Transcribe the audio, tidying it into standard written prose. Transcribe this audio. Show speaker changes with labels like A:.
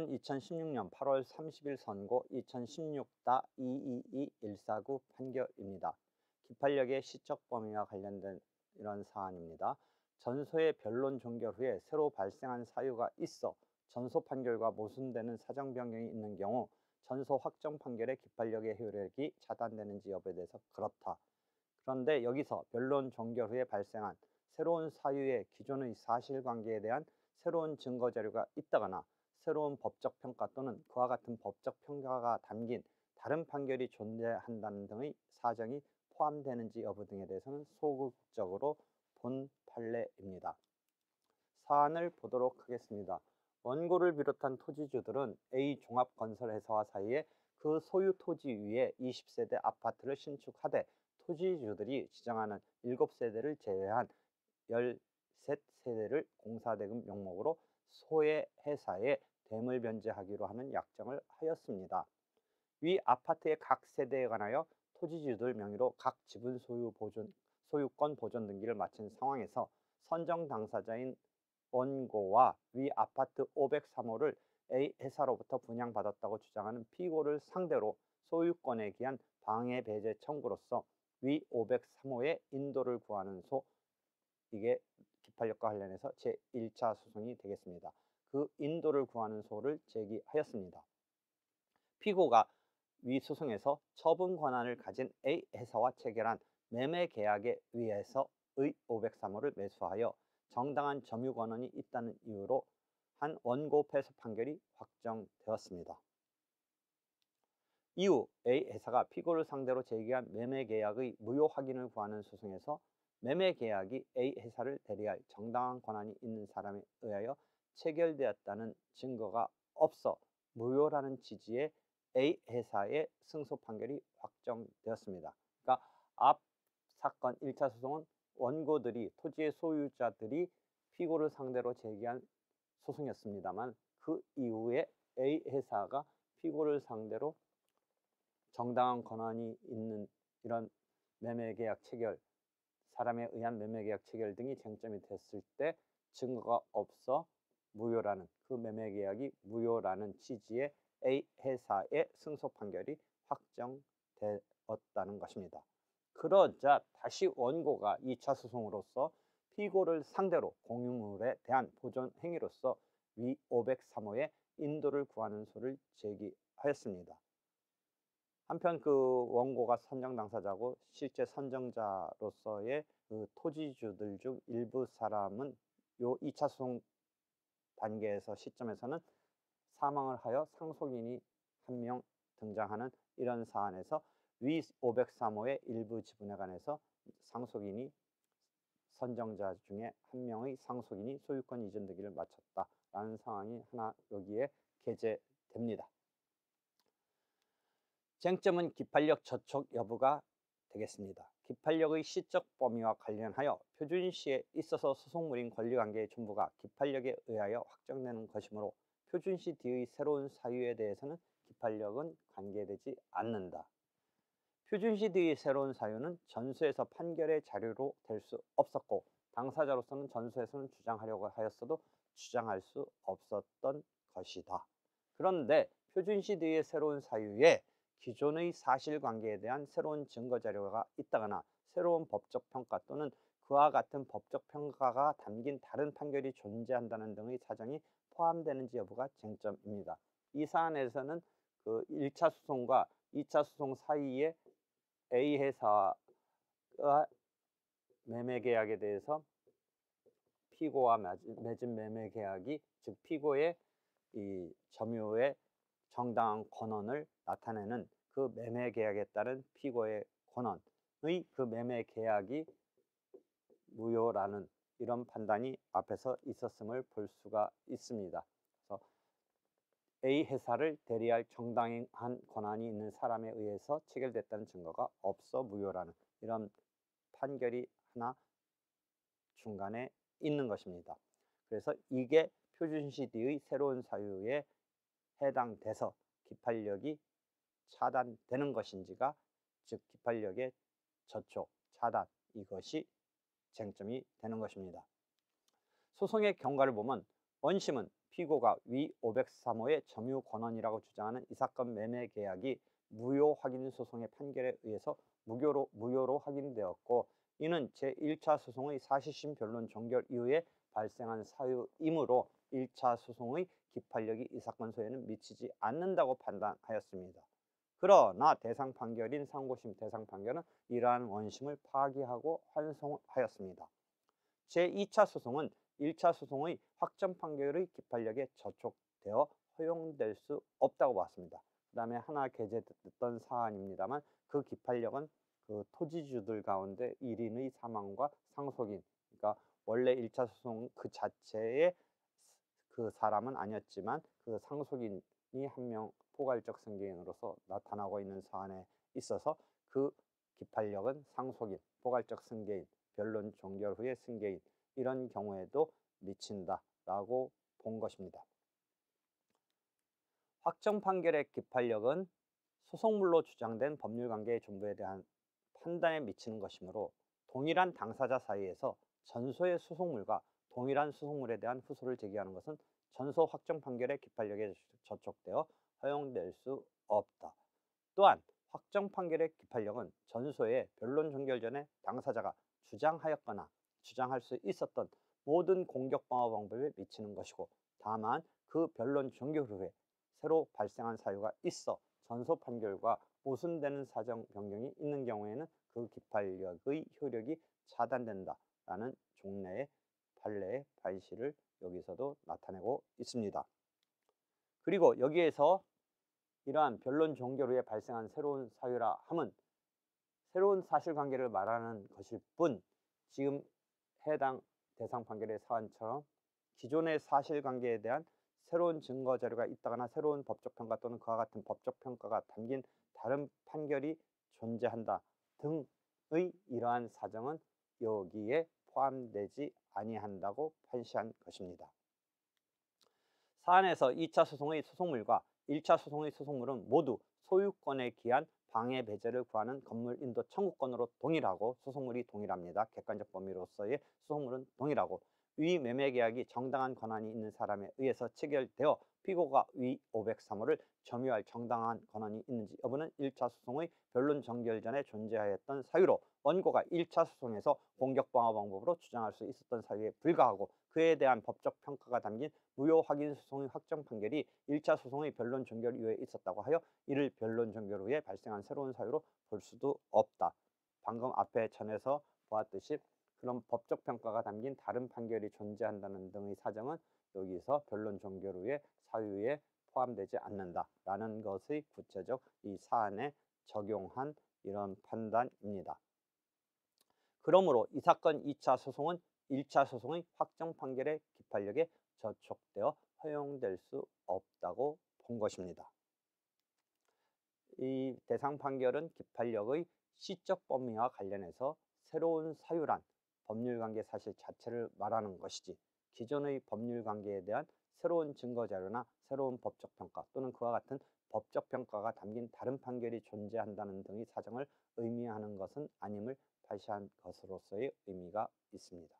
A: 기판력은 2016년 8월 30일 선고 2016-222-149 판결입니다. 기판력의 시적 범위와 관련된 이런 사안입니다. 전소의 변론 종결 후에 새로 발생한 사유가 있어 전소 판결과 모순되는 사정 변경이 있는 경우 전소 확정 판결의 기판력의 효력이 차단되는지 여부에 대해서 그렇다. 그런데 여기서 변론 종결 후에 발생한 새로운 사유의 기존의 사실관계에 대한 새로운 증거 자료가 있다거나 새로운 법적 평가 또는 그와 같은 법적 평가가 담긴 다른 판결이 존재한다는 등의 사정이 포함되는지 여부 등에 대해서는 소극적으로 본 판례입니다. 사안을 보도록 하겠습니다. 원고를 비롯한 토지주들은 A 종합건설회사와 사이에 그 소유 토지 위에 20세대 아파트를 신축하되 토지주들이 지정하는 7세대를 제외한 13세대를 공사대금 명목으로 소의 회사에 대물 변제하기로 하는 약정을 하였습니다. 위 아파트의 각 세대에 관하여 토지주들 명의로 각 지분 소유권 보존 등기를 마친 상황에서 선정 당사자인 원고와 위 아파트 503호를 A 회사로부터 분양받았다고 주장하는 피고를 상대로 소유권에 기한 방해 배제 청구로서 위 503호의 인도를 구하는 소, 이게 기판력과 관련해서 제1차 소송이 되겠습니다. 그 인도를 구하는 소를 제기하였습니다. 피고가 위 소송에서 처분 권한을 가진 A 회사와 체결한 매매 계약에 의해서의 503호를 매수하여 정당한 점유 권한이 있다는 이유로 한 원고 패소 판결이 확정되었습니다. 이후 A 회사가 피고를 상대로 제기한 매매 계약의 무효 확인을 구하는 소송에서 매매 계약이 A 회사를 대리할 정당한 권한이 있는 사람에 의하여 체결되었다는 증거가 없어 무효라는 취지의 A 회사의 승소 판결이 확정되었습니다. 그러니까 앞 사건 1차 소송은 원고들이 토지의 소유자들이 피고를 상대로 제기한 소송이었습니다만 그 이후에 A 회사가 피고를 상대로 정당한 권한이 있는 이런 매매계약 체결, 사람에 의한 매매계약 체결 등이 쟁점이 됐을 때 증거가 없어 무효라는, 그 매매계약이 무효라는 취지의 A 회사의 승소 판결이 확정되었다는 것입니다. 그러자 다시 원고가 2차 소송으로서 피고를 상대로 공유물에 대한 보존 행위로서 위 503호의 인도를 구하는 소를 제기하였습니다. 한편 그 원고가 선정 당사자고 실제 선정자로서의 그 토지주들 중 일부 사람은 요 2차 소송 단계에서 시점에서는 사망을 하여 상속인이 한 명 등장하는 이런 사안에서 위 503호의 일부 지분에 관해서 상속인이 선정자 중에 한 명의 상속인이 소유권 이전되기를 마쳤다라는 상황이 하나 여기에 게재됩니다. 쟁점은 기판력 저촉 여부가 되겠습니다. 기판력의 시적 범위와 관련하여 표준시에 있어서 소송물인 권리관계의 전부가 기판력에 의하여 확정되는 것이므로 표준시 뒤의 새로운 사유에 대해서는 기판력은 관계되지 않는다. 표준시 뒤의 새로운 사유는 전수에서 판결의 자료로 될 수 없었고 당사자로서는 전수에서는 주장하려고 하였어도 주장할 수 없었던 것이다. 그런데 표준시 뒤의 새로운 사유에 기존의 사실관계에 대한 새로운 증거자료가 있다거나 새로운 법적 평가 또는 그와 같은 법적 평가가 담긴 다른 판결이 존재한다는 등의 사정이 포함되는지 여부가 쟁점입니다. 이 사안에서는 그 1차 소송과 2차 소송 사이에 A 회사가 매매계약에 대해서 피고와 맺은 매매계약이 즉 피고의 이 점유의 정당한 권한을 나타내는 그 매매계약에 따른 피고의 권한의 그 매매계약이 무효라는 이런 판단이 앞에서 있었음을 볼 수가 있습니다. 그래서 A 회사를 대리할 정당한 권한이 있는 사람에 의해서 체결됐다는 증거가 없어 무효라는 이런 판결이 하나 중간에 있는 것입니다. 그래서 이게 표준시 뒤의 새로운 사유에 해당돼서 기판력이 차단되는 것인지가 즉 기판력의 저촉, 차단 이것이 쟁점이 되는 것입니다. 소송의 경과를 보면 원심은 피고가 위 503호의 점유 권한이라고 주장하는 이 사건 매매 계약이 무효 확인 소송의 판결에 의해서 무효로 확인되었고, 이는 제1차 소송의 사실심 변론 종결 이후에 발생한 사유이므로 1차 소송의 기판력이 이 사건 소에는 미치지 않는다고 판단하였습니다. 그러나 대상 판결인 상고심 대상 판결은 이러한 원심을 파기하고 환송하였습니다. 제2차 소송은 1차 소송의 확정 판결의 기판력에 저촉되어 허용될 수 없다고 봤습니다. 그 다음에 하나 게재됐던 사안입니다만, 그 기판력은 그 토지주들 가운데 1인의 사망과 상속인, 그러니까 원래 1차 소송 그 자체의 그 사람은 아니었지만 그 상속인이 한 명 포괄적 승계인으로서 나타나고 있는 사안에 있어서 그 기판력은 상속인, 포괄적 승계인, 변론 종결 후의 승계인, 이런 경우에도 미친다라고 본 것입니다. 확정 판결의 기판력은 소송물로 주장된 법률관계의 존재에 대한 판단에 미치는 것이므로, 동일한 당사자 사이에서 전소의 소송물과 동일한 소송물에 대한 후소를 제기하는 것은 전소 확정 판결의 기판력에 저촉되어 허용될 수 없다. 또한 확정 판결의 기판력은 전소의 변론 종결 전에 당사자가 주장하였거나 주장할 수 있었던 모든 공격 방어 방법에 미치는 것이고, 다만 그 변론 종결 후에 새로 발생한 사유가 있어 전소 판결과 모순되는 사정 변경이 있는 경우에는 그 기판력의 효력이 차단된다라는 종래의 판례의 발시를 여기서도 나타내고 있습니다. 그리고 여기에서 이러한 변론 종결 후에 발생한 새로운 사유라 함은 새로운 사실관계를 말하는 것일 뿐, 지금 해당 대상 판결의 사안처럼 기존의 사실관계에 대한 새로운 증거 자료가 있다거나 새로운 법적 평가 또는 그와 같은 법적 평가가 담긴 다른 판결이 존재한다 등의 이러한 사정은 여기에 포함되지 아니한다고 판시한 것입니다. 사안에서 2차 소송의 소송물과 1차 소송의 소송물은 모두 소유권에 기한 방해 배제를 구하는 건물 인도 청구권으로 동일하고, 소송물이 동일합니다. 객관적 범위로서의 소송물은 동일하고, 위 매매 계약이 정당한 권한이 있는 사람에 의해서 체결되어 피고가 위 503호를 점유할 정당한 권한이 있는지 여부는 1차 소송의 변론 종결 전에 존재하였던 사유로, 원고가 1차 소송에서 공격 방어 방법으로 주장할 수 있었던 사유에 불과하고, 그에 대한 법적 평가가 담긴 무효 확인 소송의 확정 판결이 1차 소송의 변론 종결 이후에 있었다고 하여 이를 변론 종결 후에 발생한 새로운 사유로 볼 수도 없다. 방금 앞에 전에서 보았듯이 그런 법적 평가가 담긴 다른 판결이 존재한다는 등의 사정은 여기서 변론 종결 후에 사유에 포함되지 않는다라는 것의 구체적 이 사안에 적용한 이런 판단입니다. 그러므로 이 사건 2차 소송은 1차 소송의 확정 판결의 기판력에 저촉되어 허용될 수 없다고 본 것입니다. 이 대상 판결은 기판력의 시적 범위와 관련해서 새로운 사유란 법률관계 사실 자체를 말하는 것이지, 기존의 법률관계에 대한 새로운 증거자료나 새로운 법적 평가 또는 그와 같은 법적 평가가 담긴 다른 판결이 존재한다는 등의 사정을 의미하는 것은 아님을 발시한 것으로서의 의미가 있습니다.